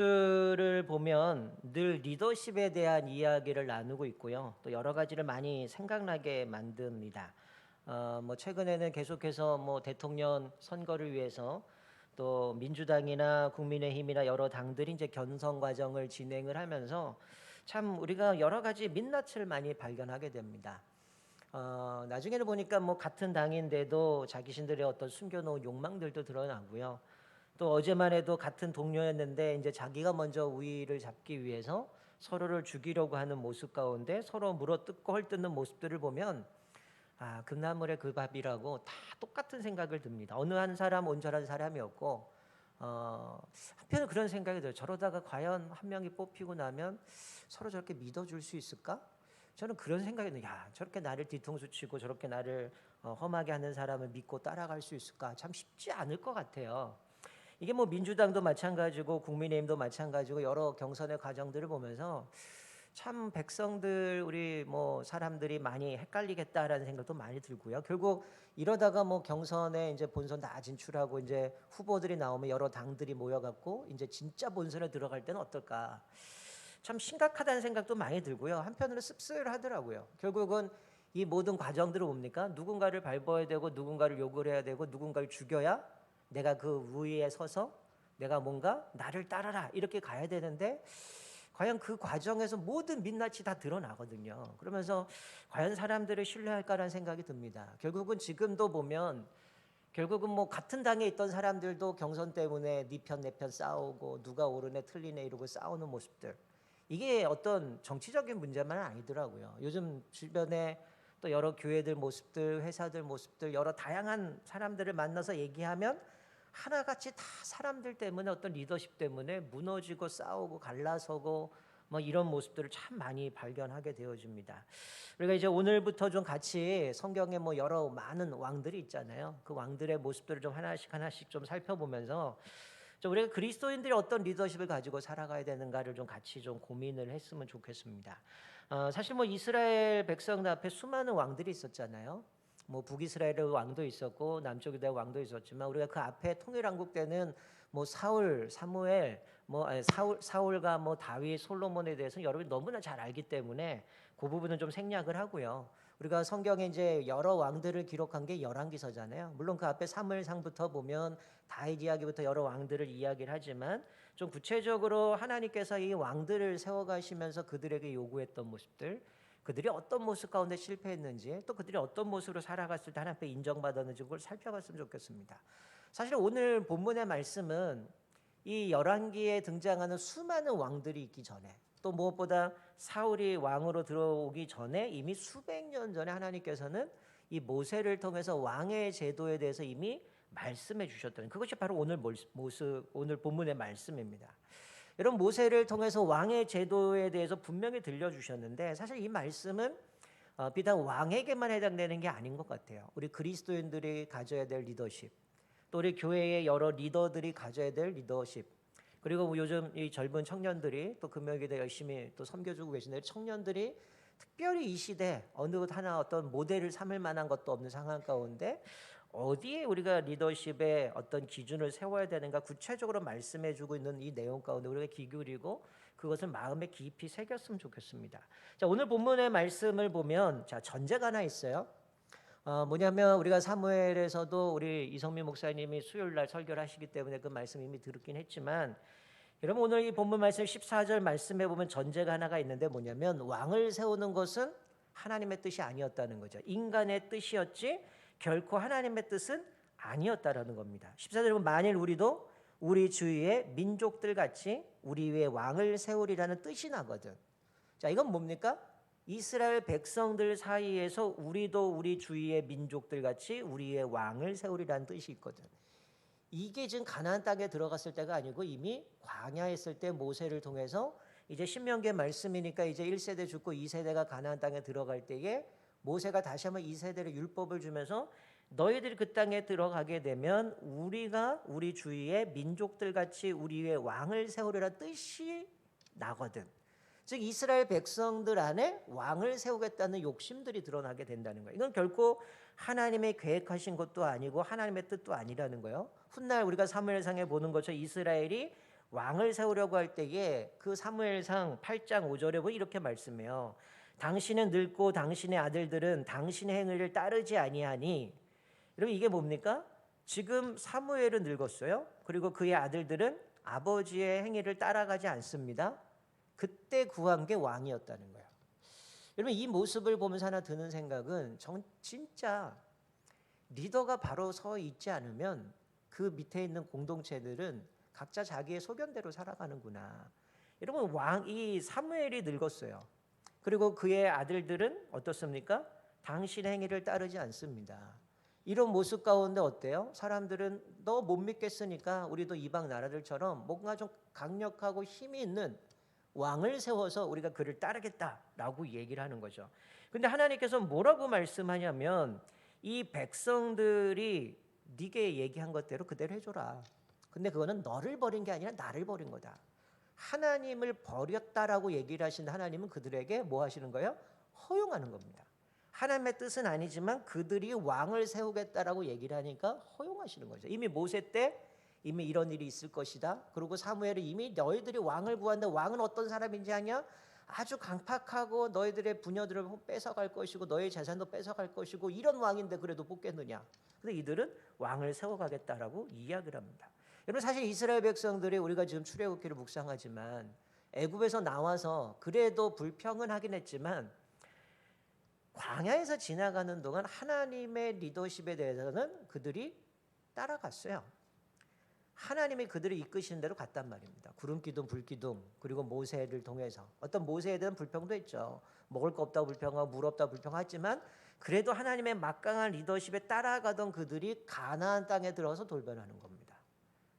를 보면 늘 리더십에 대한 이야기를 나누고 있고요. 또 여러 가지를 많이 생각나게 만듭니다. 뭐 최근에는 계속해서 뭐 대통령 선거를 위해서 또 민주당이나 국민의힘이나 여러 당들이 이제 경선 과정을 진행을 하면서 참 우리가 여러 가지 민낯을 많이 발견하게 됩니다. 나중에는 보니까 뭐 같은 당인데도 자기신들의 어떤 숨겨놓은 욕망들도 드러나고요. 또 어제만 해도 같은 동료였는데 이제 자기가 먼저 우위를 잡기 위해서 서로를 죽이려고 하는 모습 가운데 서로 물어뜯고 헐뜯는 모습들을 보면 금나물의 그 밥이라고 다 똑같은 생각을 듭니다. 어느 한 사람 온전한 사람이었고 한편은 그런 생각이 들어요. 저러다가 과연 한 명이 뽑히고 나면 서로 저렇게 믿어줄 수 있을까? 저는 그런 생각이 들어요. 저렇게 나를 뒤통수 치고 저렇게 나를 험하게 하는 사람을 믿고 따라갈 수 있을까? 참 쉽지 않을 것 같아요. 이게 뭐 민주당도 마찬가지고 국민의힘도 마찬가지고 여러 경선의 과정들을 보면서 참 백성들 우리 뭐 사람들이 많이 헷갈리겠다라는 생각도 많이 들고요. 결국 이러다가 뭐 경선에 이제 본선 다 진출하고 이제 후보들이 나오면 여러 당들이 모여갖고 이제 진짜 본선에 들어갈 때는 어떨까? 참 심각하다는 생각도 많이 들고요. 한편으로 씁쓸하더라고요. 결국은 이 모든 과정들을 뭡니까? 누군가를 밟아야 되고 누군가를 욕을 해야 되고 누군가를 죽여야 내가 그 위에 서서 내가 뭔가 나를 따라라 이렇게 가야 되는데 과연 그 과정에서 모든 민낯이 다 드러나거든요. 그러면서 과연 사람들을 신뢰할까라는 생각이 듭니다. 결국은 지금도 보면 결국은 뭐 같은 당에 있던 사람들도 경선 때문에 네 편 내 편 싸우고 누가 옳으네 틀리네 이러고 싸우는 모습들, 이게 어떤 정치적인 문제만은 아니더라고요. 요즘 주변에 또 여러 교회들 모습들, 회사들 모습들, 여러 다양한 사람들을 만나서 얘기하면 하나같이 다 사람들 때문에 어떤 리더십 때문에 무너지고 싸우고 갈라서고 뭐 이런 모습들을 참 많이 발견하게 되어집니다. 우리가 이제 오늘부터 좀 같이 성경에 뭐 여러 많은 왕들이 있잖아요. 그 왕들의 모습들을 좀 하나씩 하나씩 좀 살펴보면서 우리가 그리스도인들이 어떤 리더십을 가지고 살아가야 되는가를 좀 같이 좀 고민을 했으면 좋겠습니다. 사실 뭐 이스라엘 백성들 앞에 수많은 왕들이 있었잖아요. 뭐 북이스라엘의 왕도 있었고 남쪽 유다의 왕도 있었지만 우리가 그 앞에 통일왕국 때는 뭐 사울, 사무엘, 뭐 사울과 뭐 다윗, 솔로몬에 대해서 여러분이 너무나 잘 알기 때문에 그 부분은 좀 생략을 하고요. 우리가 성경에 이제 여러 왕들을 기록한 게 열왕기서잖아요. 물론 그 앞에 사무엘상부터 보면 다윗 이야기부터 여러 왕들을 이야기를 하지만 좀 구체적으로 하나님께서 이 왕들을 세워가시면서 그들에게 요구했던 모습들, 그들이 어떤 모습 가운데 실패했는지 또 그들이 어떤 모습으로 살아갔을 때 하나님 앞에 인정받았는지 그걸 살펴봤으면 좋겠습니다. 사실 오늘 본문의 말씀은 이 열왕기에 등장하는 수많은 왕들이 있기 전에 또 무엇보다 사울이 왕으로 들어오기 전에 이미 수백 년 전에 하나님께서는 이 모세를 통해서 왕의 제도에 대해서 이미 말씀해 주셨던 그것이 바로 오늘 본문의 말씀입니다. 여러분 모세를 통해서 왕의 제도에 대해서 분명히 들려주셨는데 사실 이 말씀은 비단 왕에게만 해당되는 게 아닌 것 같아요. 우리 그리스도인들이 가져야 될 리더십, 또 우리 교회의 여러 리더들이 가져야 될 리더십, 그리고 요즘 이 젊은 청년들이 또 금요일에 열심히 또 섬겨주고 계신데 청년들이 특별히 이 시대 어느 하나 어떤 모델을 삼을 만한 것도 없는 상황 가운데 어디에 우리가 리더십의 어떤 기준을 세워야 되는가 구체적으로 말씀해주고 있는 이 내용 가운데 우리가 귀 기울이고 그것을 마음에 깊이 새겼으면 좋겠습니다. 자, 오늘 본문의 말씀을 보면 전제가 하나 있어요. 뭐냐면 우리가 사무엘에서도 우리 이성민 목사님이 수요일 날 설교를 하시기 때문에 그 말씀 이미 들었긴 했지만 여러분 오늘 이 본문 말씀 14절 말씀에 보면 전제가 하나가 있는데 뭐냐면 왕을 세우는 것은 하나님의 뜻이 아니었다는 거죠. 인간의 뜻이었지 결코 하나님의 뜻은 아니었다라는 겁니다. 14절에 보면 만일 우리도 우리 주위의 민족들 같이 우리 위에 왕을 세우리라는 뜻이 나거든. 자, 이건 뭡니까? 이스라엘 백성들 사이에서 우리도 우리 주위의 민족들 같이 우리의 왕을 세우리라는 뜻이 있거든. 이게 지금 가나안 땅에 들어갔을 때가 아니고 이미 광야에 있을 때 모세를 통해서 이제 신명기의 말씀이니까 이제 1세대 죽고 2세대가 가나안 땅에 들어갈 때에 모세가 다시 한번 2세대를 율법을 주면서 너희들이 그 땅에 들어가게 되면 우리가 우리 주위의 민족들 같이 우리 위에 왕을 세우리라 뜻이 나거든. 즉 이스라엘 백성들 안에 왕을 세우겠다는 욕심들이 드러나게 된다는 거예요. 이건 결코 하나님의 계획하신 것도 아니고 하나님의 뜻도 아니라는 거예요. 훗날 우리가 사무엘상에 보는 것처럼 이스라엘이 왕을 세우려고 할 때에 그 사무엘상 8장 5절에 보면 이렇게 말씀해요. 당신은 늙고 당신의 아들들은 당신의 행위를 따르지 아니하니. 여러분 이게 뭡니까? 지금 사무엘은 늙었어요. 그리고 그의 아들들은 아버지의 행위를 따라가지 않습니다. 그때 구한 게 왕이었다는 거예요. 여러분 이 모습을 보면서 하나 드는 생각은 진짜 리더가 바로 서 있지 않으면 그 밑에 있는 공동체들은 각자 자기의 소견대로 살아가는구나. 여러분 이 사무엘이 늙었어요. 그리고 그의 아들들은 어떻습니까? 당신의 행위를 따르지 않습니다. 이런 모습 가운데 어때요? 사람들은 너 못 믿겠으니까 우리도 이방 나라들처럼 뭔가 좀 강력하고 힘이 있는 왕을 세워서 우리가 그를 따르겠다라고 얘기를 하는 거죠. 근데 하나님께서 뭐라고 말씀하냐면 이 백성들이 네게 얘기한 것대로 그대로 해줘라. 근데 그거는 너를 버린 게 아니라 나를 버린 거다. 하나님을 버렸다라고 얘기를 하신 하나님은 그들에게 뭐 하시는 거예요? 허용하는 겁니다. 하나님의 뜻은 아니지만 그들이 왕을 세우겠다라고 얘기를 하니까 허용하시는 거죠. 이미 모세 때 이미 이런 일이 있을 것이다. 그리고 사무엘은 이미 너희들이 왕을 구한다. 왕은 어떤 사람인지 아냐? 아주 강팍하고 너희들의 부녀들을 뺏어갈 것이고 너희 재산도 뺏어갈 것이고 이런 왕인데 그래도 뽑겠느냐? 근데 이들은 왕을 세워가겠다라고 이야기를 합니다. 여러분 사실 이스라엘 백성들이 우리가 지금 출애굽기를 묵상하지만 애굽에서 나와서 그래도 불평은 하긴 했지만 광야에서 지나가는 동안 하나님의 리더십에 대해서는 그들이 따라갔어요. 하나님이 그들을 이끄시는 대로 갔단 말입니다. 구름 기둥, 불 기둥, 그리고 모세를 통해서 어떤 모세에 대한 불평도 했죠. 먹을 거 없다고 불평하고 물 없다고 불평하지만 그래도 하나님의 막강한 리더십에 따라가던 그들이 가나안 땅에 들어서 돌변하는 겁니다.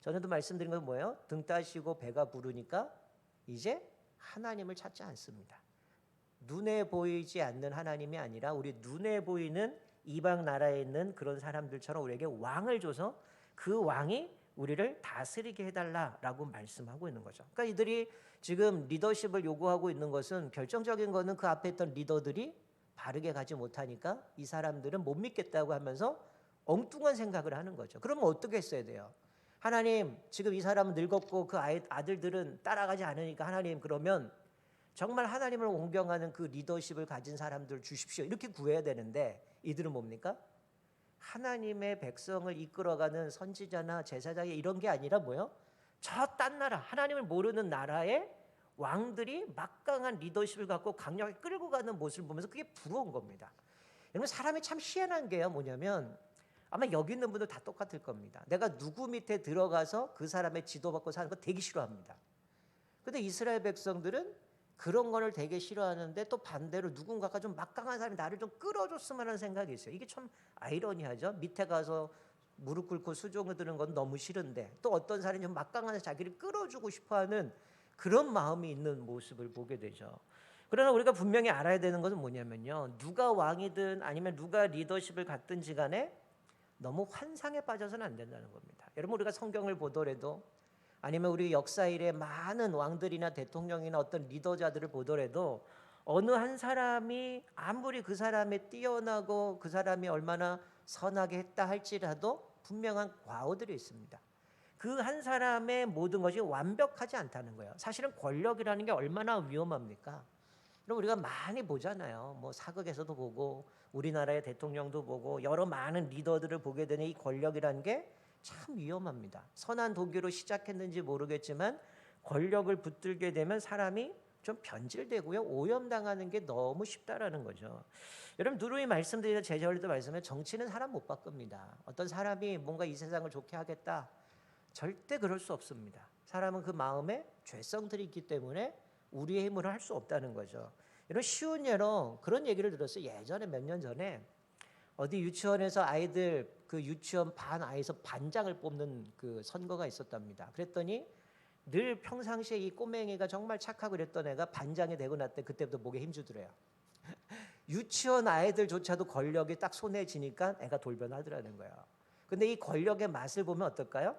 전에도 말씀드린 건 뭐예요? 등 따시고 배가 부르니까 이제 하나님을 찾지 않습니다. 눈에 보이지 않는 하나님이 아니라 우리 눈에 보이는 이방 나라에 있는 그런 사람들처럼 우리에게 왕을 줘서 그 왕이 우리를 다스리게 해달라라고 말씀하고 있는 거죠. 그러니까 이들이 지금 리더십을 요구하고 있는 것은 결정적인 거는 그 앞에 있던 리더들이 바르게 가지 못하니까 이 사람들은 못 믿겠다고 하면서 엉뚱한 생각을 하는 거죠. 그러면 어떻게 했어야 돼요? 하나님 지금 이 사람은 늙었고 그 아들들은 따라가지 않으니까 하나님 그러면 정말 하나님을 존경하는 그 리더십을 가진 사람들 주십시오. 이렇게 구해야 되는데 이들은 뭡니까? 하나님의 백성을 이끌어가는 선지자나 제사장이 이런 게 아니라 뭐요? 저 딴 나라 하나님을 모르는 나라의 왕들이 막강한 리더십을 갖고 강력하게 끌고 가는 모습을 보면서 그게 부러운 겁니다. 여러분 사람이 참 희한한 게요 뭐냐면 아마 여기 있는 분들 다 똑같을 겁니다. 내가 누구 밑에 들어가서 그 사람의 지도받고 사는 거 되게 싫어합니다. 근데 이스라엘 백성들은 그런 거를 되게 싫어하는데 또 반대로 누군가가 좀 막강한 사람이 나를 좀 끌어줬으면 하는 생각이 있어요. 이게 참 아이러니하죠. 밑에 가서 무릎 꿇고 수종을 드는 건 너무 싫은데 또 어떤 사람이 좀 막강한 자기를 끌어주고 싶어하는 그런 마음이 있는 모습을 보게 되죠. 그러나 우리가 분명히 알아야 되는 것은 뭐냐면요. 누가 왕이든 아니면 누가 리더십을 갖든지 간에 너무 환상에 빠져서는 안 된다는 겁니다. 여러분 우리가 성경을 보더라도 아니면 우리 역사 일에 많은 왕들이나 대통령이나 어떤 리더자들을 보더라도 어느 한 사람이 아무리 그 사람이 뛰어나고 그 사람이 얼마나 선하게 했다 할지라도 분명한 과오들이 있습니다. 그 한 사람의 모든 것이 완벽하지 않다는 거예요. 사실은 권력이라는 게 얼마나 위험합니까? 그럼 우리가 많이 보잖아요. 뭐 사극에서도 보고 우리나라의 대통령도 보고 여러 많은 리더들을 보게 되는 이 권력이라는 게 참 위험합니다. 선한 도기로 시작했는지 모르겠지만 권력을 붙들게 되면 사람이 좀 변질되고요. 오염당하는 게 너무 쉽다라는 거죠. 여러분 누누이 말씀드리는 제자들도 말씀해 정치는 사람 못 바꿉니다. 어떤 사람이 뭔가 이 세상을 좋게 하겠다. 절대 그럴 수 없습니다. 사람은 그 마음에 죄성들이 있기 때문에 우리의 힘으로 할 수 없다는 거죠. 이런 쉬운 예로 그런 얘기를 들었어요. 예전에 몇 년 전에 어디 유치원에서 아이들 그 유치원 반 아이에서 반장을 뽑는 그 선거가 있었답니다. 그랬더니 늘 평상시에 이 꼬맹이가 정말 착하고 그랬던 애가 반장이 되고 났더니 그때부터 목에 힘주더래요. 유치원 아이들조차도 권력이 딱 손에 쥐니까 애가 돌변하더라는 거예요. 근데 이 권력의 맛을 보면 어떨까요?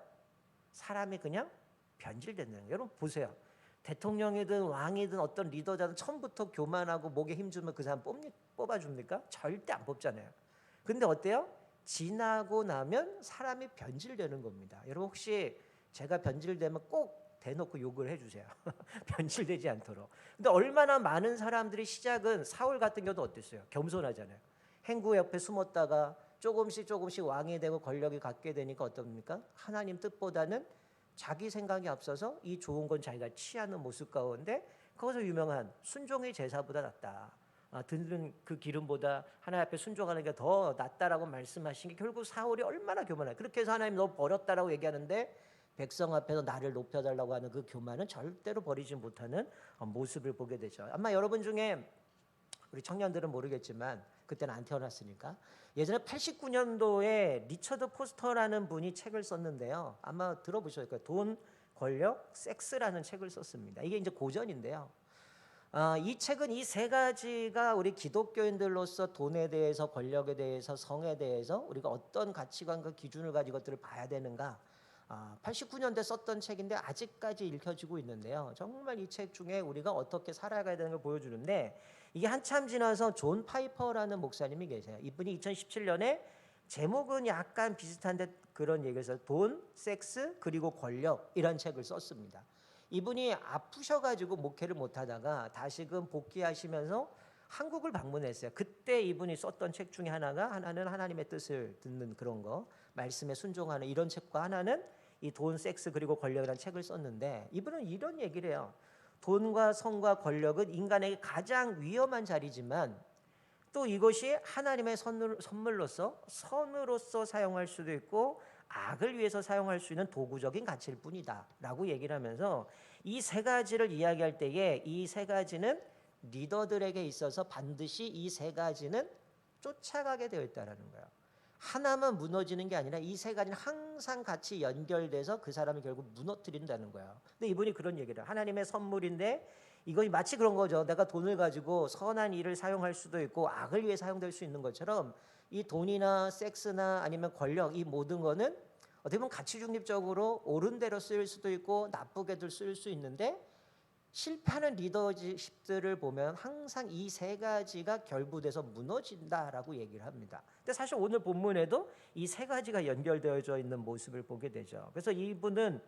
사람이 그냥 변질된다는 거예요. 여러분 보세요. 대통령이든 왕이든 어떤 리더자든 처음부터 교만하고 목에 힘주면 그 사람 뽑아줍니까? 절대 안 뽑잖아요. 근데 어때요? 지나고 나면 사람이 변질되는 겁니다. 여러분 혹시 제가 변질되면 꼭 대놓고 욕을 해주세요. 변질되지 않도록. 근데 얼마나 많은 사람들이 시작은 사울 같은 경우도 어땠어요? 겸손하잖아요. 행구 옆에 숨었다가 조금씩 왕이 되고 권력이 갖게 되니까 어떻습니까? 하나님 뜻보다는 자기 생각이 앞서서 이 좋은 건 자기가 취하는 모습 가운데 거기서 유명한 순종의 제사보다 낫다. 듣는 그 기름보다 하나님 앞에 순종하는 게 더 낫다라고 말씀하신 게 결국 사울이 얼마나 교만해. 그렇게 해서 하나님 너 버렸다라고 얘기하는데 백성 앞에서 나를 높여달라고 하는 그 교만은 절대로 버리지 못하는 모습을 보게 되죠. 아마 여러분 중에 우리 청년들은 모르겠지만 그때는 안 태어났으니까 예전에 89년도에 리처드 포스터라는 분이 책을 썼는데요. 아마 들어보셨을 거예요. 돈, 권력, 섹스라는 책을 썼습니다. 이게 이제 고전인데요. 이 책은 이 세 가지가 우리 기독교인들로서 돈에 대해서, 권력에 대해서, 성에 대해서 우리가 어떤 가치관과 기준을 가지고 것들을 봐야 되는가 89년대 썼던 책인데 아직까지 읽혀지고 있는데요. 정말 이 책 중에 우리가 어떻게 살아가야 되는 걸 보여주는데 이게 한참 지나서 존 파이퍼라는 목사님이 계세요. 이분이 2017년에 제목은 약간 비슷한데 그런 얘기에서 돈, 섹스, 그리고 권력 이런 책을 썼습니다. 이분이 아프셔가지고 목회를 못하다가 다시금 복귀하시면서 한국을 방문했어요. 그때 이분이 썼던 책 중에 하나는 하나님의 뜻을 듣는 그런 거, 말씀에 순종하는 이런 책과 하나는 이 돈, 섹스 그리고 권력이라는 책을 썼는데 이분은 이런 얘기를 해요. 돈과 성과 권력은 인간에게 가장 위험한 자리지만 또 이것이 하나님의 선물로서 선으로서 사용할 수도 있고 악을 위해서 사용할 수 있는 도구적인 가치일 뿐이다 라고 얘기를 하면서 이 세 가지를 이야기할 때에 이 세 가지는 리더들에게 있어서 반드시 이 세 가지는 쫓아가게 되어 있다는 거예요. 하나만 무너지는 게 아니라 이 세 가지는 항상 같이 연결돼서 그 사람이 결국 무너뜨린다는 거예요. 근데 이분이 그런 얘기를 해요. 하나님의 선물인데 이거 마치 그런 거죠. 내가 돈을 가지고 선한 일을 사용할 수도 있고 악을 위해 사용될 수 있는 것처럼 이 돈이나 섹스나 아니면 권력 이 모든 거는 어떻게 보면 가치 중립적으로 옳은 대로 쓰일 수도 있고 나쁘게도 쓰일 수 있는데 실패하는 리더십들을 보면 항상 이 세 가지가 결부돼서 무너진다라고 얘기를 합니다. 근데 사실 오늘 본문에도 이 세 가지가 연결되어져 있는 모습을 보게 되죠. 그래서 이분은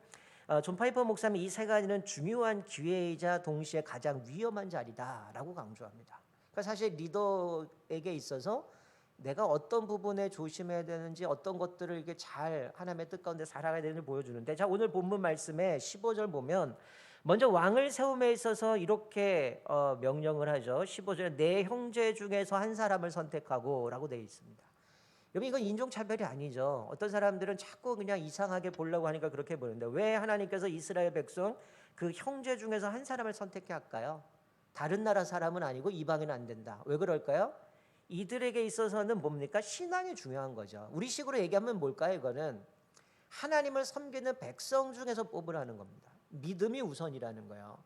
존 파이퍼 목사님 이 세 가지는 중요한 기회이자 동시에 가장 위험한 자리다라고 강조합니다. 그러니까 사실 리더에게 있어서 내가 어떤 부분에 조심해야 되는지 어떤 것들을 이게 잘 하나님의 뜻 가운데 살아가야 되는지 보여주는데 자 오늘 본문 말씀에 15절 보면 먼저 왕을 세움에 있어서 이렇게 명령을 하죠. 15절에 내 형제 중에서 한 사람을 선택하고 라고 되어 있습니다. 여러분 이건 인종차별이 아니죠. 어떤 사람들은 자꾸 그냥 이상하게 보려고 하니까 그렇게 보는데 왜 하나님께서 이스라엘 백성 그 형제 중에서 한 사람을 선택해 할까요? 다른 나라 사람은 아니고 이방인은 안 된다. 왜 그럴까요? 이들에게 있어서는 뭡니까? 신앙이 중요한 거죠. 우리 식으로 얘기하면 뭘까요? 이거는 하나님을 섬기는 백성 중에서 뽑으라는 겁니다. 믿음이 우선이라는 거예요.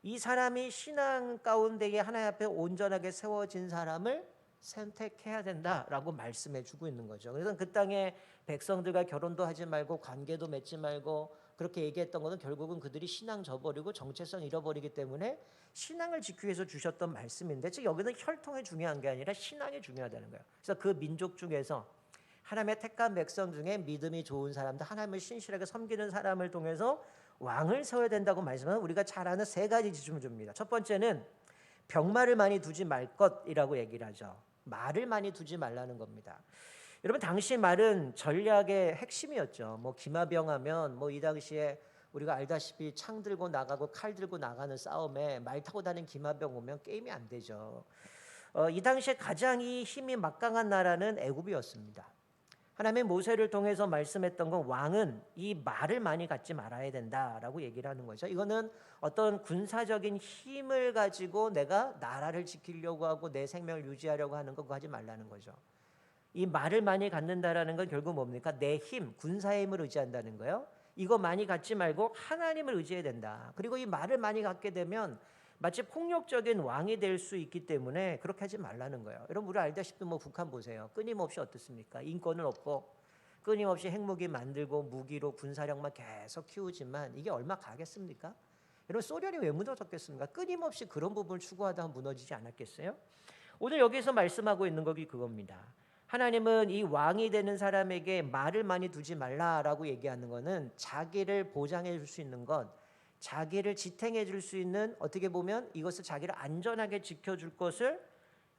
이 사람이 신앙 가운데에 하나님 앞에 온전하게 세워진 사람을 선택해야 된다라고 말씀해 주고 있는 거죠. 그래서 그 땅에 백성들과 결혼도 하지 말고 관계도 맺지 말고 그렇게 얘기했던 것은 결국은 그들이 신앙 저버리고 정체성 잃어버리기 때문에 신앙을 지키기 위해서 주셨던 말씀인데 즉 여기는 혈통이 중요한 게 아니라 신앙이 중요하다는 거예요. 그래서 그 민족 중에서 하나님의 택한 백성 중에 믿음이 좋은 사람들, 하나님을 신실하게 섬기는 사람을 통해서 왕을 세워야 된다고 말씀하면 우리가 잘 아는 세 가지 지침을 줍니다. 첫 번째는 병마를 많이 두지 말 것이라고 얘기를 하죠. 말을 많이 두지 말라는 겁니다. 여러분 당시 말은 전략의 핵심이었죠. 뭐 기마병하면 뭐 이 당시에 우리가 알다시피 창 들고 나가고 칼 들고 나가는 싸움에 말 타고 다니는 기마병 오면 게임이 안 되죠. 이 당시에 가장 이 힘이 막강한 나라는 애굽이었습니다. 하나님의 모세를 통해서 말씀했던 건 왕은 이 말을 많이 갖지 말아야 된다라고 얘기를 하는 거죠. 이거는 어떤 군사적인 힘을 가지고 내가 나라를 지키려고 하고 내 생명을 유지하려고 하는 거 그거 하지 말라는 거죠. 이 말을 많이 갖는다라는 건 결국 뭡니까? 내 힘, 군사의 힘을 의지한다는 거예요. 이거 많이 갖지 말고 하나님을 의지해야 된다. 그리고 이 말을 많이 갖게 되면 마치 폭력적인 왕이 될 수 있기 때문에 그렇게 하지 말라는 거예요. 여러분 우리 알다시피 뭐 북한 보세요. 끊임없이 어떻습니까? 인권은 없고 끊임없이 핵무기 만들고 무기로 군사력만 계속 키우지만 이게 얼마 가겠습니까? 여러분 소련이 왜 무너졌겠습니까? 끊임없이 그런 부분을 추구하다가 무너지지 않았겠어요? 오늘 여기서 말씀하고 있는 것이 그겁니다. 하나님은 이 왕이 되는 사람에게 말을 많이 두지 말라라고 얘기하는 것은 자기를 보장해 줄 수 있는 것 자기를 지탱해 줄 수 있는, 어떻게 보면 이것을 자기를 안전하게 지켜줄 것을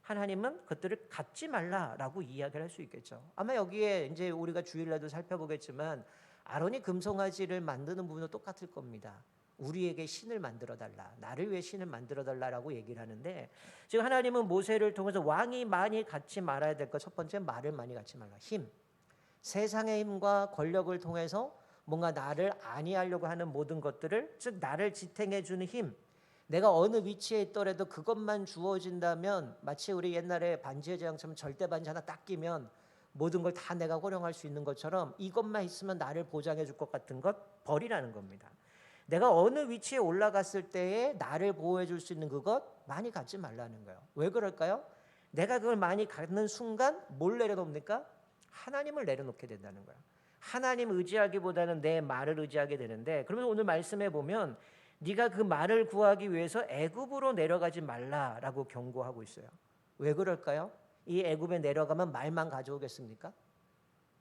하나님은 그것들을 갖지 말라라고 이야기를 할 수 있겠죠. 아마 여기에 이제 우리가 주일날도 살펴보겠지만 아론이 금송아지를 만드는 부분도 똑같을 겁니다. 우리에게 신을 만들어 달라, 나를 위해 신을 만들어 달라라고 얘기를 하는데, 지금 하나님은 모세를 통해서 왕이 많이 갖지 말아야 될 것, 첫 번째 말을 많이 갖지 말라. 힘, 세상의 힘과 권력을 통해서 뭔가 나를 안위하려고 하는 모든 것들을, 즉 나를 지탱해 주는 힘, 내가 어느 위치에 있더라도 그것만 주어진다면, 마치 우리 옛날에 반지의 제왕처럼 절대 반지 하나 딱 끼면 모든 걸 다 내가 활용할 수 있는 것처럼, 이것만 있으면 나를 보장해 줄 것 같은 것 버리라는 겁니다. 내가 어느 위치에 올라갔을 때에 나를 보호해 줄 수 있는 그것 많이 갖지 말라는 거예요. 왜 그럴까요? 내가 그걸 많이 갖는 순간 뭘 내려놓습니까? 하나님을 내려놓게 된다는 거예요. 하나님 의지하기보다는 내 말을 의지하게 되는데, 그러면서 오늘 말씀해 보면 네가 그 말을 구하기 위해서 애굽으로 내려가지 말라라고 경고하고 있어요. 왜 그럴까요? 이 애굽에 내려가면 말만 가져오겠습니까?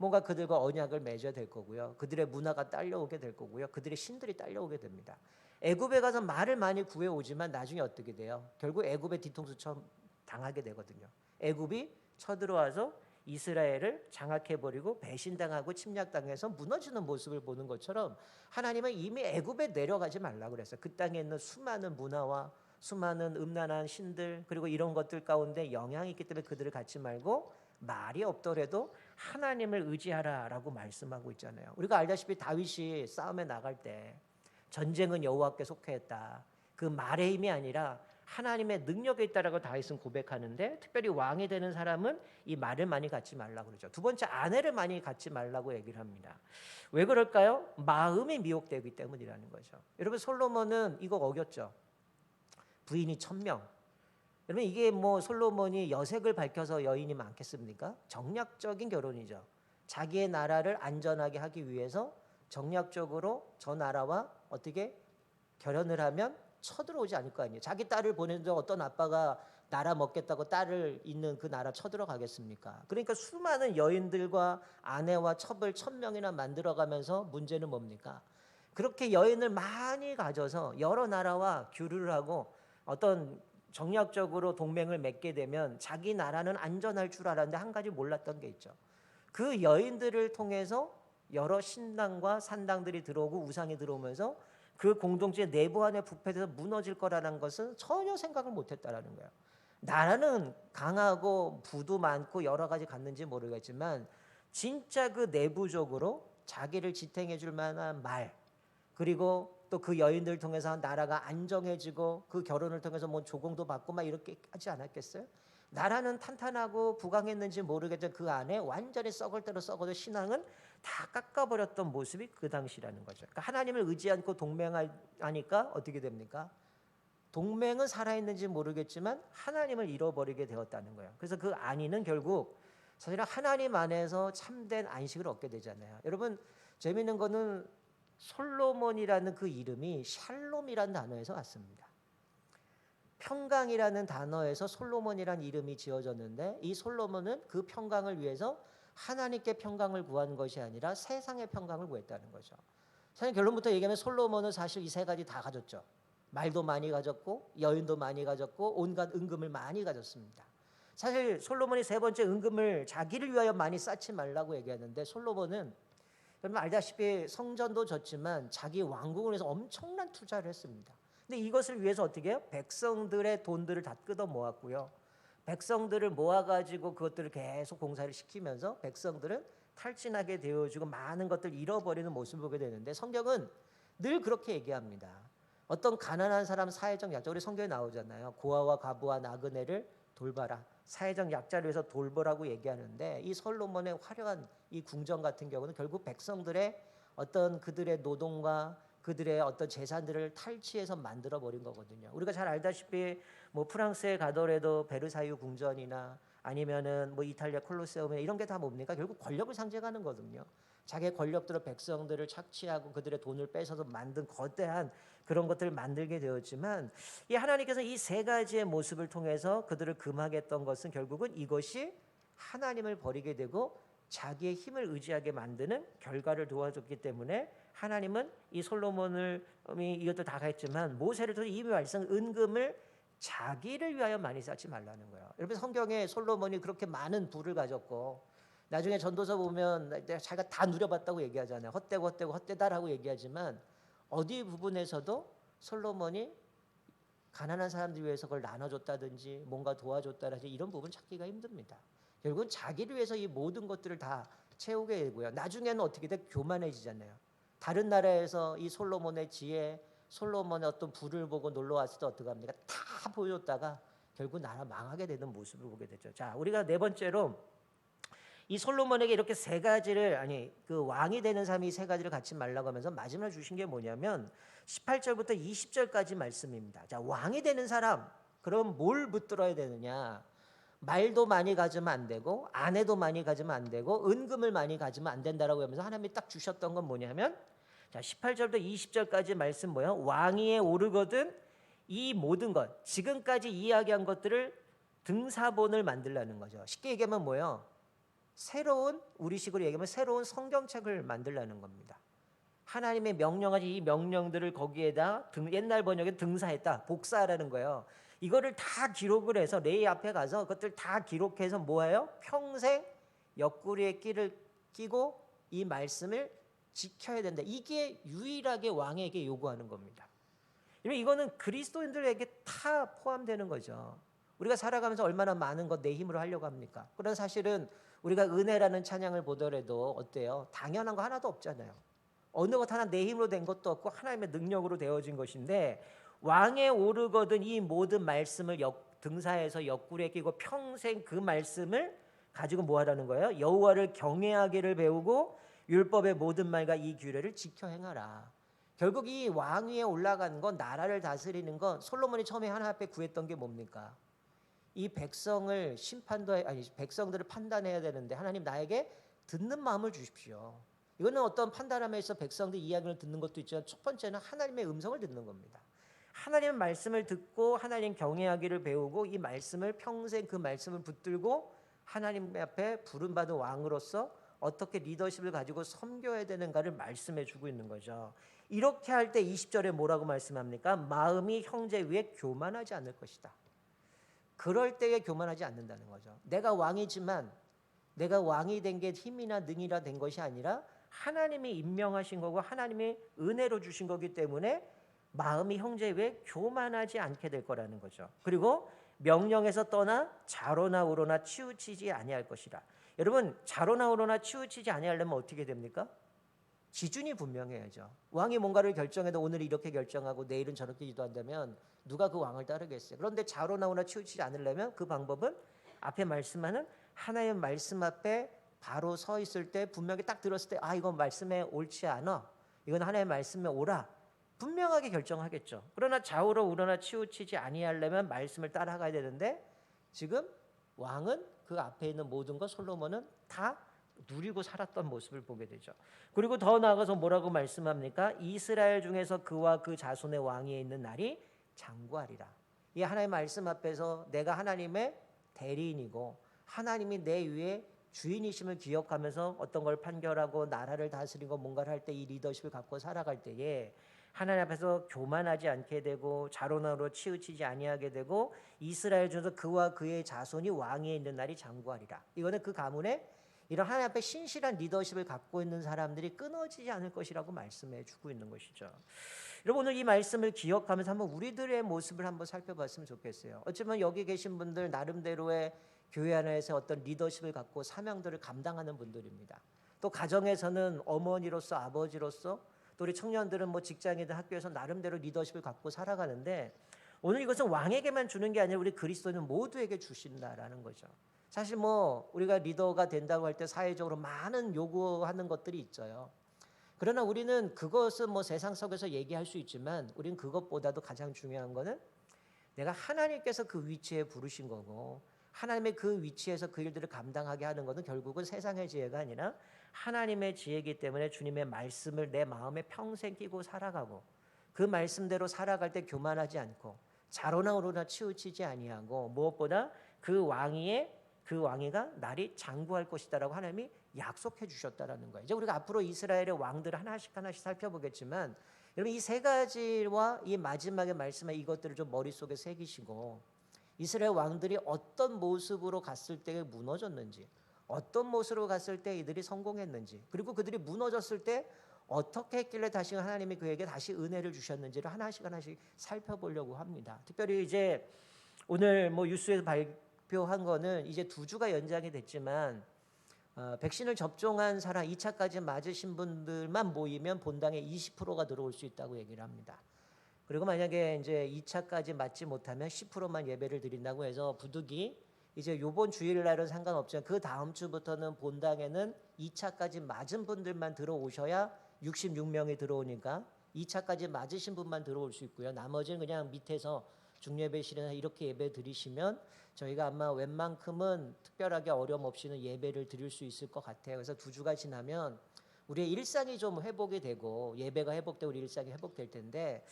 뭔가 그들과 언약을 맺어야 될 거고요. 그들의 문화가 딸려오게 될 거고요. 그들의 신들이 딸려오게 됩니다. 애굽에 가서 말을 많이 구해오지만 나중에 어떻게 돼요? 결국 애굽의 뒤통수처럼 당하게 되거든요. 애굽이 쳐들어와서 이스라엘을 장악해버리고 배신당하고 침략당해서 무너지는 모습을 보는 것처럼, 하나님은 이미 애굽에 내려가지 말라고 그랬어요. 그 땅에 있는 수많은 문화와 수많은 음란한 신들, 그리고 이런 것들 가운데 영향이 있기 때문에 그들을 갖지 말고 말이 없더라도 하나님을 의지하라라고 말씀하고 있잖아요. 우리가 알다시피 다윗이 싸움에 나갈 때 전쟁은 여호와께 속했다, 그 말의 힘이 아니라 하나님의 능력에 있다라고 다윗은 고백하는데, 특별히 왕이 되는 사람은 이 말을 많이 갖지 말라고 그러죠. 두 번째, 아내를 많이 갖지 말라고 얘기를 합니다. 왜 그럴까요? 마음이 미혹되기 때문이라는 거죠. 여러분, 솔로몬은 이거 어겼죠. 부인이 1000명. 여러분, 이게 뭐 솔로몬이 여색을 밝혀서 여인이 많겠습니까? 정략적인 결혼이죠. 자기의 나라를 안전하게 하기 위해서 정략적으로 저 나라와 어떻게 결혼을 하면 쳐들어오지 않을 거 아니에요. 자기 딸을 보내는데 어떤 아빠가 나라 먹겠다고 딸을 있는 그 나라 쳐들어가겠습니까? 그러니까 수많은 여인들과 아내와 첩을 1000명이나 만들어가면서, 문제는 뭡니까? 그렇게 여인을 많이 가져서 여러 나라와 교류를 하고 어떤 정략적으로 동맹을 맺게 되면 자기 나라는 안전할 줄 알았는데 한 가지 몰랐던 게 있죠. 그 여인들을 통해서 여러 신당과 산당들이 들어오고 우상이 들어오면서 그 공동체 내부 안에 부패돼서 무너질 거라는 것은 전혀 생각을 못했다라는 거예요. 나라는 강하고 부도 많고 여러 가지 갖는지 모르겠지만, 진짜 그 내부적으로 자기를 지탱해 줄 만한 말, 그리고 또 그 여인들을 통해서 나라가 안정해지고 그 결혼을 통해서 뭐 조공도 받고 막 이렇게 하지 않았겠어요? 나라는 탄탄하고 부강했는지 모르겠지만 그 안에 완전히 썩을 대로 썩어도 신앙은 다 깎아버렸던 모습이 그 당시라는 거죠. 그러니까 하나님을 의지 않고 동맹하니까 어떻게 됩니까? 동맹은 살아있는지 모르겠지만 하나님을 잃어버리게 되었다는 거예요. 그래서 그 안위는 결국 사실은 하나님 안에서 참된 안식을 얻게 되잖아요. 여러분, 재미있는 거는 솔로몬이라는 그 이름이 샬롬이라는 단어에서 왔습니다. 평강이라는 단어에서 솔로몬이라는 이름이 지어졌는데, 이 솔로몬은 그 평강을 위해서 하나님께 평강을 구한 것이 아니라 세상의 평강을 구했다는 거죠. 사실 결론부터 얘기하면 솔로몬은 사실 이 세 가지 다 가졌죠. 말도 많이 가졌고 여인도 많이 가졌고 온갖 은금을 많이 가졌습니다. 사실 솔로몬이 세 번째 은금을 자기를 위하여 많이 쌓지 말라고 얘기하는데, 솔로몬은 여러분 알다시피 성전도 졌지만 자기 왕궁을 위해서 엄청난 투자를 했습니다. 근데 이것을 위해서 어떻게 해요? 백성들의 돈들을 다 뜯어 모았고요. 백성들을 모아가지고 그것들을 계속 공사를 시키면서 백성들은 탈진하게 되어지고 많은 것들을 잃어버리는 모습을 보게 되는데, 성경은 늘 그렇게 얘기합니다. 어떤 가난한 사람 사회적 약자, 우리 성경에 나오잖아요. 고아와 과부와 나그네를 돌봐라. 사회적 약자를 위해서 돌보라고 얘기하는데, 이 솔로몬의 화려한 이 궁정 같은 경우는 결국 백성들의 어떤 그들의 노동과 그들의 어떤 재산들을 탈취해서 만들어 버린 거거든요. 우리가 잘 알다시피 뭐 프랑스에 가더라도 베르사유 궁전이나 아니면은 뭐 이탈리아 콜로세움이나 이런 게 다 뭡니까? 결국 권력을 상징하는 거거든요. 자기의 권력들로 백성들을 착취하고 그들의 돈을 뺏어서 만든 거대한 그런 것들을 만들게 되었지만, 이 하나님께서 이 세 가지의 모습을 통해서 그들을 금하게 했던 것은 결국은 이것이 하나님을 버리게 되고 자기의 힘을 의지하게 만드는 결과를 도와줬기 때문에, 하나님은 이 솔로몬을 이것도 다 했지만 모세를 통해 이 말씀 은금을 자기를 위하여 많이 쌓지 말라는 거예요. 여러분 성경에 솔로몬이 그렇게 많은 부를 가졌고 나중에 전도서 보면 자기가 다 누려봤다고 얘기하잖아요. 헛되고 헛되다라고 얘기하지만 어디 부분에서도 솔로몬이 가난한 사람들 위해서 그걸 나눠줬다든지 뭔가 도와줬다든지 이런 부분 찾기가 힘듭니다. 결국은 자기를 위해서 이 모든 것들을 다 채우게 되고요. 나중에는 어떻게 돼? 교만해지잖아요. 다른 나라에서 이 솔로몬의 지혜, 솔로몬의 어떤 부를 보고 놀러 왔을 때 어떻게 합니까? 다 보여줬다가 결국 나라 망하게 되는 모습을 보게 되죠. 자, 우리가 네 번째로 이 솔로몬에게 이렇게 세 가지를 그 왕이 되는 사람이 세 가지를 갖지 말라고 하면서 마지막에 주신 게 뭐냐면 18절부터 20절까지 말씀입니다. 자, 왕이 되는 사람 그럼 뭘 붙들어야 되느냐? 말도 많이 가지면 안 되고 아내도 많이 가지면 안 되고 은금을 많이 가지면 안 된다라고 하면서 하나님이 딱 주셨던 건 뭐냐면 자, 18절부터 20절까지 말씀 뭐예요? 왕위에 오르거든 이 모든 것 지금까지 이야기한 것들을 등사본을 만들라는 거죠. 쉽게 얘기하면 뭐예요? 새로운 우리식으로 얘기하면 새로운 성경책을 만들라는 겁니다. 하나님의 명령하신 이 명령들을 거기에다 옛날 번역에 등사했다. 복사하라는 거예요. 이거를 다 기록을 해서 레위 앞에 가서 그것들 다 기록해서 뭐예요? 평생 옆구리에 끼를 끼고 이 말씀을 지켜야 된다. 이게 유일하게 왕에게 요구하는 겁니다. 이거는 그리스도인들에게 다 포함되는 거죠. 우리가 살아가면서 얼마나 많은 것 내 힘으로 하려고 합니까? 그런 사실은 우리가 은혜라는 찬양을 보더라도 어때요? 당연한 거 하나도 없잖아요. 어느 것 하나 내 힘으로 된 것도 없고 하나님의 능력으로 되어진 것인데 왕에 오르거든 이 모든 말씀을 등사해서 옆구리에 끼고 평생 그 말씀을 가지고 뭐 하라는 거예요? 여호와를 경외하기를 배우고 율법의 모든 말과 이 규례를 지켜 행하라. 결국 이 왕위에 올라간 건 나라를 다스리는 건 솔로몬이 처음에 하나님 앞에 구했던 게 뭡니까? 이 백성을 백성들을 판단해야 되는데 하나님 나에게 듣는 마음을 주십시오. 이거는 어떤 판단함에서 백성들 이야기를 듣는 것도 있지만 첫 번째는 하나님의 음성을 듣는 겁니다. 하나님의 말씀을 듣고 하나님 경외하기를 배우고 이 말씀을 평생 그 말씀을 붙들고 하나님 앞에 부름받은 왕으로서 어떻게 리더십을 가지고 섬겨야 되는가를 말씀해 주고 있는 거죠. 이렇게 할 때 20절에 뭐라고 말씀합니까? 마음이 형제 위에 교만하지 않을 것이다. 그럴 때에 교만하지 않는다는 거죠. 내가 왕이지만 내가 왕이 된 게 힘이나 능이라 된 것이 아니라 하나님이 임명하신 거고 하나님이 은혜로 주신 거기 때문에 마음이 형제 위에 교만하지 않게 될 거라는 거죠. 그리고 명령에서 떠나 좌로나 우로나 치우치지 아니할 것이라. 여러분 좌로나 우로나 치우치지 아니하려면 어떻게 됩니까? 기준이 분명해야죠. 왕이 뭔가를 결정해도 오늘 이렇게 결정하고 내일은 저렇게 기도한다면 누가 그 왕을 따르겠어요? 그런데 좌로나 우로나 치우치지 않으려면 그 방법은 앞에 말씀하는 하나님의 말씀 앞에 바로 서 있을 때 분명히 딱 들었을 때 이건 말씀에 옳지 않아. 이건 하나님의 말씀에 옳아. 분명하게 결정하겠죠. 그러나 좌우로 우러나 치우치지 아니하려면 말씀을 따라가야 되는데 지금 왕은 그 앞에 있는 모든 것 솔로몬은 다 누리고 살았던 모습을 보게 되죠. 그리고 더 나아가서 뭐라고 말씀합니까? 이스라엘 중에서 그와 그 자손의 왕위에 있는 날이 장구하리라. 이 하나님의 말씀 앞에서 내가 하나님의 대리인이고 하나님이 내 위에 주인이심을 기억하면서 어떤 걸 판결하고 나라를 다스리고 뭔가를 할 때 이 리더십을 갖고 살아갈 때에 하나님 앞에서 교만하지 않게 되고 자로나로 치우치지 아니하게 되고 이스라엘 중에서 그와 그의 자손이 왕위에 있는 날이 장구하리라. 이거는 그 가문에 이런 하나님 앞에 신실한 리더십을 갖고 있는 사람들이 끊어지지 않을 것이라고 말씀해 주고 있는 것이죠. 여러분 오늘 이 말씀을 기억하면서 한번 우리들의 모습을 한번 살펴봤으면 좋겠어요. 어쩌면 여기 계신 분들 나름대로의 교회 안에서 어떤 리더십을 갖고 사명들을 감당하는 분들입니다. 또 가정에서는 어머니로서 아버지로서 또 우리 청년들은 뭐 직장이든 학교에서 나름대로 리더십을 갖고 살아가는데 오늘 이것은 왕에게만 주는 게 아니라 우리 그리스도는 모두에게 주신다라는 거죠. 사실 뭐 우리가 리더가 된다고 할 때 사회적으로 많은 요구하는 것들이 있어요. 그러나 우리는 그것은 뭐 세상 속에서 얘기할 수 있지만 우리는 그것보다도 가장 중요한 거는 내가 하나님께서 그 위치에 부르신 거고 하나님의 그 위치에서 그 일들을 감당하게 하는 것은 결국은 세상의 지혜가 아니라 하나님의 지혜이기 때문에 주님의 말씀을 내 마음에 평생 끼고 살아가고 그 말씀대로 살아갈 때 교만하지 않고 좌로나 우로나 치우치지 아니하고 무엇보다 그 왕위에 그 왕위가 날이 장구할 것이다라고 하나님이 약속해 주셨다라는 거예요. 이제 우리가 앞으로 이스라엘의 왕들을 하나씩 하나씩 살펴보겠지만 여러분 이 세 가지와 이 마지막에 말씀한 이것들을 좀 머릿속에 새기시고 이스라엘 왕들이 어떤 모습으로 갔을 때 무너졌는지 어떤 모습으로 갔을 때 이들이 성공했는지 그리고 그들이 무너졌을 때 어떻게 했길래 다시 하나님이 그에게 다시 은혜를 주셨는지를 하나씩 하나씩 살펴보려고 합니다. 특별히 이제 오늘 뭐 뉴스에서 발표한 거는 이제 2주가 연장이 됐지만 백신을 접종한 사람 2차까지 맞으신 분들만 모이면 본당에 20%가 들어올 수 있다고 얘기를 합니다. 그리고 만약에 이제 2차까지 맞지 못하면 10%만 예배를 드린다고 해서 부득이 이제 요번 주일날은 상관없지만 그 다음 주부터는 본당에는 2차까지 맞은 분들만 들어오셔야 66명이 들어오니까 2차까지 맞으신 분만 들어올 수 있고요. 나머지는 그냥 밑에서 중예배실이나 이렇게 예배 드리시면 저희가 아마 웬만큼은 특별하게 어려움 없이는 예배를 드릴 수 있을 것 같아요. 그래서 2주가 지나면 우리의 일상이 좀 회복이 되고 예배가 회복되고 우리 일상이 회복될 텐데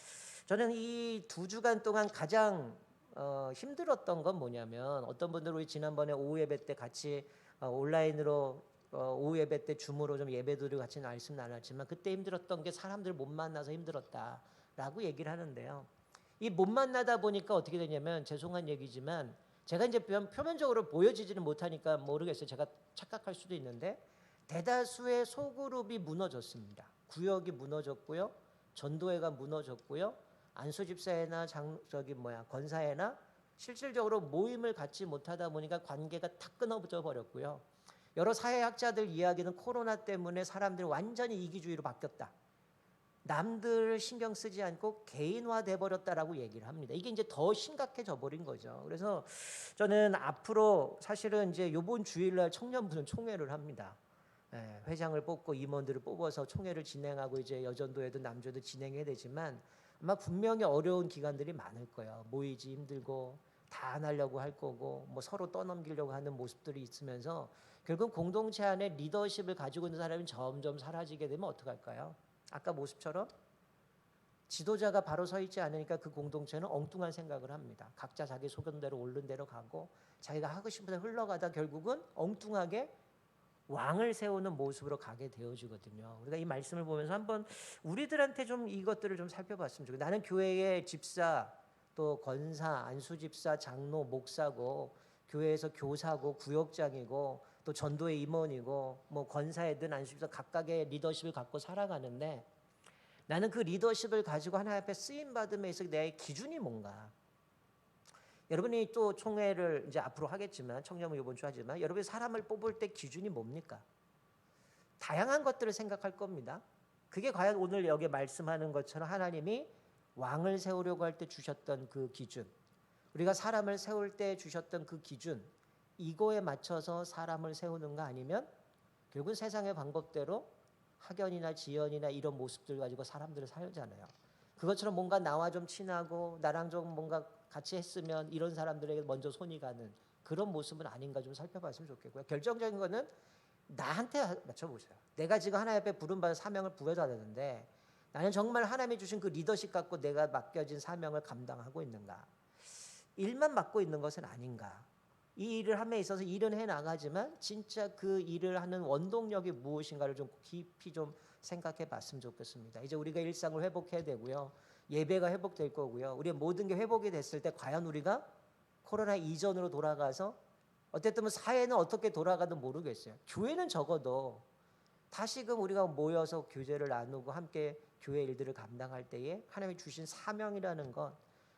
저는 이 2주간 동안 가장 힘들었던 건 뭐냐면 어떤 분들은 우리 지난번에 오후 예배 때 같이 온라인으로 오후 예배 때 줌으로 좀 예배드리고 같이 말씀 나눴지만 그때 힘들었던 게 사람들 못 만나서 힘들었다라고 얘기를 하는데요. 이 못 만나다 보니까 어떻게 되냐면 죄송한 얘기지만 제가 이제 표면적으로 보여지지는 못하니까 모르겠어요. 제가 착각할 수도 있는데 대다수의 소그룹이 무너졌습니다. 구역이 무너졌고요. 전도회가 무너졌고요. 안수집사회나 권사회나 실질적으로 모임을 갖지 못하다 보니까 관계가 탁 끊어져 버렸고요. 여러 사회학자들 이야기는 코로나 때문에 사람들이 완전히 이기주의로 바뀌었다. 남들을 신경 쓰지 않고 개인화돼 버렸다라고 얘기를 합니다. 이게 이제 더 심각해져 버린 거죠. 그래서 저는 앞으로 사실은 이제 이번 주일날 청년부는 총회를 합니다. 회장을 뽑고 임원들을 뽑아서 총회를 진행하고 이제 여전도에도 남조도 진행해야 되지만 아마 분명히 어려운 기간들이 많을 거예요. 모이지 힘들고 다 안 하려고 할 거고 뭐 서로 떠넘기려고 하는 모습들이 있으면서 결국 공동체 안에 리더십을 가지고 있는 사람이 점점 사라지게 되면 어떡할까요? 아까 모습처럼 지도자가 바로 서 있지 않으니까 그 공동체는 엉뚱한 생각을 합니다. 각자 자기 소견대로 옳은 대로 가고 자기가 하고 싶은 대로 흘러가다 결국은 엉뚱하게 왕을 세우는 모습으로 가게 되어지거든요. 우리가 이 말씀을 보면서 한번 우리들한테 좀 이것들을 좀 살펴봤으면 좋겠어요. 나는 교회의 집사, 또 권사, 안수집사, 장로, 목사고 교회에서 교사고 구역장이고 또 전도의 임원이고 뭐 권사이든 안수집사 각각의 리더십을 갖고 살아가는데 나는 그 리더십을 가지고 하나님 앞에 쓰임 받음에 있어 내 기준이 뭔가? 여러분이 또 총회를 이제 앞으로 하겠지만 청년부 이번 주 하지만 여러분이 사람을 뽑을 때 기준이 뭡니까? 다양한 것들을 생각할 겁니다. 그게 과연 오늘 여기 말씀하는 것처럼 하나님이 왕을 세우려고 할 때 주셨던 그 기준, 우리가 사람을 세울 때 주셨던 그 기준, 이거에 맞춰서 사람을 세우는가 아니면 결국은 세상의 방법대로 학연이나 지연이나 이런 모습들 가지고 사람들을 살잖아요. 그것처럼 뭔가 나와 좀 친하고 나랑 좀 뭔가 같이 했으면 이런 사람들에게 먼저 손이 가는 그런 모습은 아닌가 좀 살펴봤으면 좋겠고요. 결정적인 거는 나한테 맞춰보세요. 내가 지금 하나님 앞에 부름받은 사명을 부여받았는데 나는 정말 하나님이 주신 그 리더십 갖고 내가 맡겨진 사명을 감당하고 있는가? 일만 맡고 있는 것은 아닌가? 이 일을 함에 있어서 일은 해나가지만 진짜 그 일을 하는 원동력이 무엇인가를 좀 깊이 좀 생각해 봤으면 좋겠습니다. 이제 우리가 일상을 회복해야 되고요. 예배가 회복될 거고요. 우리의 모든 게 회복이 됐을 때 과연 우리가 코로나 이전으로 돌아가서 어쨌든 사회는 어떻게 돌아가든 모르겠어요. 교회는 적어도 다시금 우리가 모여서 교제를 나누고 함께 교회 일들을 감당할 때에 하나님이 주신 사명이라는 것,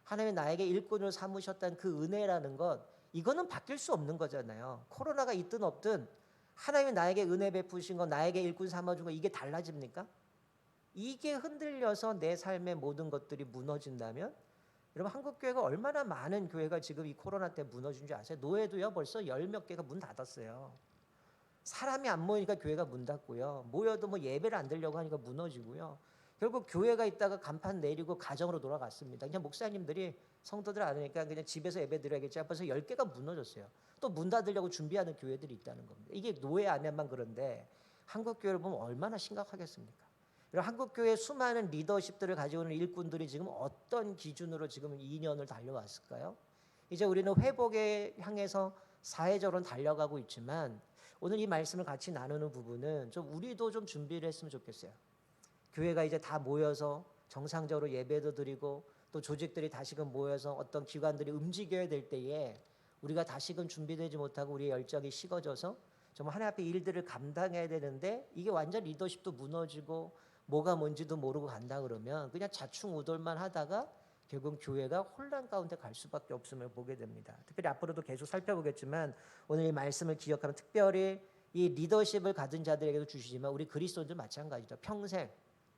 하나님이 나에게 일꾼을 삼으셨다는 그 은혜라는 것, 이거는 바뀔 수 없는 거잖아요. 코로나가 있든 없든 하나님이 나에게 은혜 베푸신 거, 나에게 일꾼 삼아준 거 이게 달라집니까? 이게 흔들려서 내 삶의 모든 것들이 무너진다면 여러분 한국교회가 얼마나 많은 교회가 지금 이 코로나 때 무너진 줄 아세요? 노예도요 벌써 10몇 개가 문 닫았어요. 사람이 안 모이니까 교회가 문 닫고요. 모여도 뭐 예배를 안 드리려고 하니까 무너지고요. 결국 교회가 있다가 간판 내리고 가정으로 돌아갔습니다. 그냥 목사님들이 성도들 안 오니까 그냥 집에서 예배 드려야겠지. 벌써 10개가 무너졌어요. 또 문 닫으려고 준비하는 교회들이 있다는 겁니다. 이게 노예 안에만 그런데 한국 교회를 보면 얼마나 심각하겠습니까? 한국 교회 수많은 리더십들을 가지고 있는 일꾼들이 지금 어떤 기준으로 지금 2년을 달려왔을까요? 이제 우리는 회복에 향해서 사회적으로는 달려가고 있지만 오늘 이 말씀을 같이 나누는 부분은 좀 우리도 좀 준비를 했으면 좋겠어요. 교회가 이제 다 모여서 정상적으로 예배도 드리고 또 조직들이 다시금 모여서 어떤 기관들이 움직여야 될 때에 우리가 다시금 준비되지 못하고 우리의 열정이 식어져서 정말 하나님 앞에 일들을 감당해야 되는데 이게 완전 리더십도 무너지고 뭐가 뭔지도 모르고 간다 그러면 그냥 자충우돌만 하다가 결국 교회가 혼란 가운데 갈 수밖에 없음을 보게 됩니다. 특별히 앞으로도 계속 살펴보겠지만 오늘 이 말씀을 기억하면 특별히 이 리더십을 가진 자들에게도 주시지만 우리 그리스도인도 마찬가지죠. 평생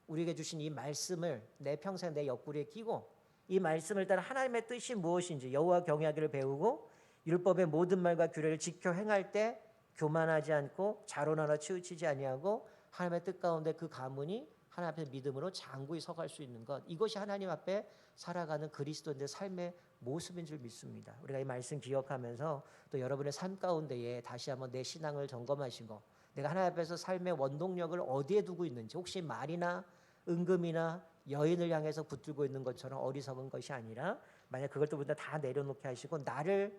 우리에게 주신 이 말씀을 내 평생 내 옆구리에 끼고 이 말씀을 따라 하나님의 뜻이 무엇인지 여호와 경외하기를 배우고 율법의 모든 말과 규례를 지켜 행할 때 교만하지 않고 자론하나 치우치지 아니하고 하나님의 뜻 가운데 그 가문이 하나님 앞에 믿음으로 장구히 서갈 수 있는 것, 이것이 하나님 앞에 살아가는 그리스도인의 삶의 모습인 줄 믿습니다. 우리가 이 말씀 기억하면서 또 여러분의 삶 가운데에 다시 한번 내 신앙을 점검하시고 내가 하나님 앞에서 삶의 원동력을 어디에 두고 있는지, 혹시 말이나 은금이나 여인을 향해서 붙들고 있는 것처럼 어리석은 것이 아니라 만약 그걸 또 다 내려놓게 하시고 나를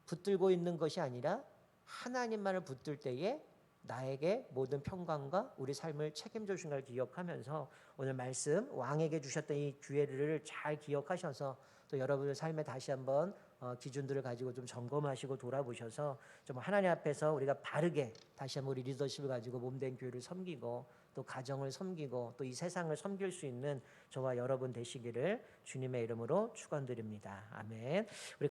붙들고 있는 것이 아니라 하나님만을 붙들 때에 나에게 모든 평강과 우리 삶을 책임져 주신 걸 기억하면서 오늘 말씀 왕에게 주셨던 이 기회를 잘 기억하셔서 또 여러분의 삶에 다시 한번 기준들을 가지고 좀 점검하시고 돌아보셔서 좀 하나님 앞에서 우리가 바르게 다시 한번 우리 리더십을 가지고 몸된 교회를 섬기고 또 가정을 섬기고 또 이 세상을 섬길 수 있는 저와 여러분 되시기를 주님의 이름으로 축원드립니다. 아멘. 우리